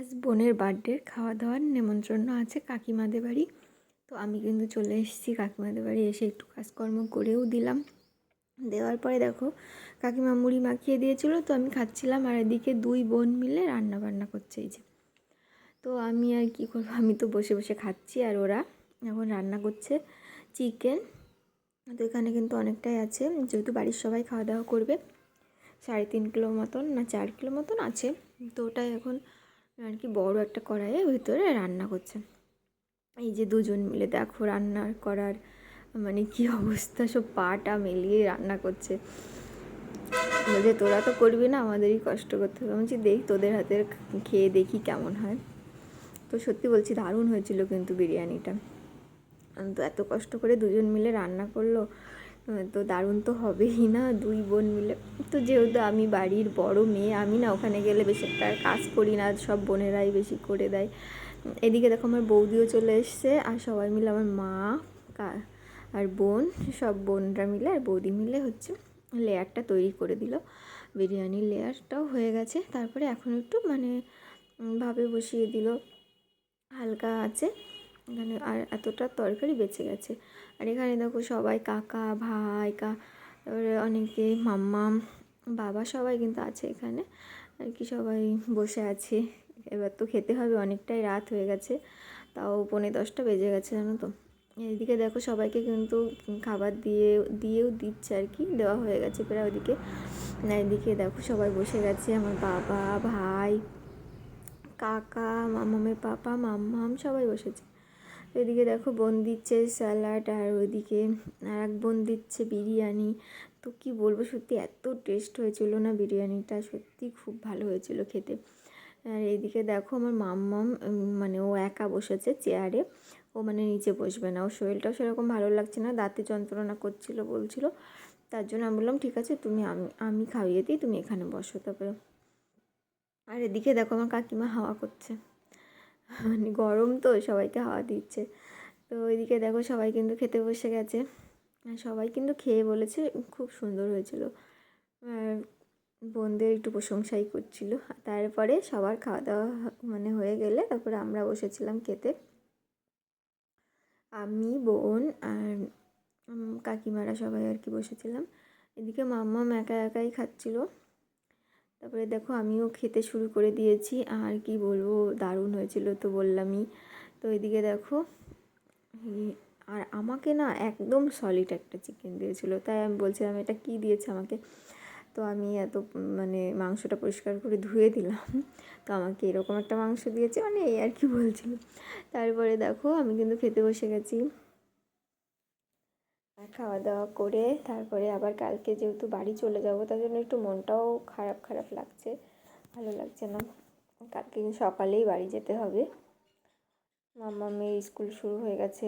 আজ বোনের বার্থডে খাওয়া দাওয়ার নেমন্ত্রণ আছে কাকিমাদের বাড়ি। তো আমি কিন্তু চলে এসেছি কাকিমাদের বাড়ি, এসে একটু কাজকর্ম করেও দিলাম। দেওয়ার পরে দেখো কাকিমা মুড়ি মাখিয়ে দিয়েছিল, তো আমি খাচ্ছিলাম, আর এদিকে দুই বোন মিলে রান্না বান্না করছে। এই যে, তো আমি আর কি করবো, আমি তো বসে বসে খাচ্ছি, আর ওরা এখন রান্না করছে চিকেন। তো এখানে কিন্তু অনেকটাই আছে, যেহেতু বাড়ির সবাই খাওয়া দাওয়া করবে। 3.5 কিলো মতন না 4 কিলো মতন আছে। তো ওটাই এখন আর কি বড় একটা কড়াইয়ের ভিতরে রান্না করছে। এই যে দুজন মিলে দেখো রান্না করার মানে কি অবস্থা, সব পাটা মেলিয়ে রান্না করছে। বলছে তোরা তো করবি না, আমাদেরই কষ্ট করতে হবে। আমি বলছি দেখি তোদের হাতের খেয়ে দেখি কেমন হয়। তো সত্যি বলছি দারুণ হয়েছিল কিন্তু বিরিয়ানিটা। তো এত কষ্ট করে দুজন মিলে রান্না করলো, তো দারুণ তো হবেই না, দুই বোন মিলে। তো যেহেতু আমি বাড়ির বড় মেয়ে, আমি না ওখানে গেলে বেশি একটা কাজ করি না, সব বোনেরাই বেশি করে দেয়। এদিকে দেখো আমার বৌদিও চলে এসছে, আর সবাই মিলে আমার মা আর বোন, সব বোনরা মিলে আর বৌদি মিলে হচ্ছে লেয়ারটা তৈরি করে দিল। বিরিয়ানির লেয়ারটাও হয়ে গেছে। তারপরে এখন একটু মানে ভাবে বসিয়ে দিল হালকা আছে এখানে, আর এতটা তরকারি বেঁচে গেছে। আর এখানে দেখো সবাই কাকা ভাই তারপরে অনেকে মাম্মা বাবা সবাই কিন্তু আছে এখানে আর কি, সবাই বসে আছে। এবার তো খেতে হবে, অনেকটাই রাত হয়ে গেছে, তাও 9:45 বেজে গেছে জানো তো। এইদিকে দেখো সবাইকে কিন্তু খাবার দিয়েও দিচ্ছে আর কি, দেওয়া হয়ে গেছে প্রায় ওদিকে। এদিকে দেখো সবাই বসে গেছে, আমার বাবা ভাই কাকা মামামের পাপা মাম্মাম সবাই বসেছে। এদিকে দেখো বোন দিচ্ছে স্যালাড, আর ওইদিকে আর এক বোন দিচ্ছে বিরিয়ানি। তো কি বলবো, সত্যি এত টেস্ট হয়েছিল না বিরিয়ানিটা, সত্যি খুব ভালো হয়েছিল খেতে। আর এইদিকে দেখো আমার মাম্মাম মানে ও একা বসেছে চেয়ারে, ও মানে নিচে বসবে না, ওর শরীরটাও সেরকম ভালো লাগছে না, দাঁতে যন্ত্রণা করছিল বলছিল। তার জন্য আমি বললাম ঠিক আছে তুমি আমি খাইয়ে দিই, তুমি এখানে বসো। তারপরে আর এদিকে দেখো আমার কাকিমা হাওয়া করছে, মানে গরম তো সবাইকে হাওয়া দিচ্ছে। তো ওইদিকে দেখো সবাই কিন্তু খেতে বসে গেছে, সবাই কিন্তু খেয়ে বলেছে খুব সুন্দর হয়েছিল, আর বোনদের একটু প্রশংসাই করছিল। তারপরে সবার খাওয়া দাওয়া মানে হয়ে গেলে তারপরে আমরা বসেছিলাম খেতে, আমি বোন আর কাকিমারা সবাই আর কি বসেছিলাম। এদিকে মাম্মা একা একাই খাচ্ছিল। তারপরে দেখো আমিও খেতে শুরু করে দিয়েছি, আর কি বলবো দারুণ হয়েছিল তো বললামই। তো এদিকে দেখো আর আমাকে না একদম সলিড একটা চিকেন দিয়েছিল, তাই আমি বলছিলাম এটা কি দিয়েছে আমাকে। তো আমি এত মানে মাংসটা পরিষ্কার করে ধুয়ে দিলাম, তো আমাকে এরকম একটা মাংস দিয়েছে, মানে এই আর কি বলছিল। তারপরে দেখো আমি কিন্তু খেতে বসে গেছি, খাওয়া দাওয়া করে তারপরে আবার কালকে যেহেতু বাড়ি চলে যাব, তার জন্য একটু মনটাও খারাপ খারাপ লাগছে, ভালো লাগছে না। কালকে সকালেই বাড়ি যেতে হবে, মাম্মামের স্কুল শুরু হয়ে গেছে।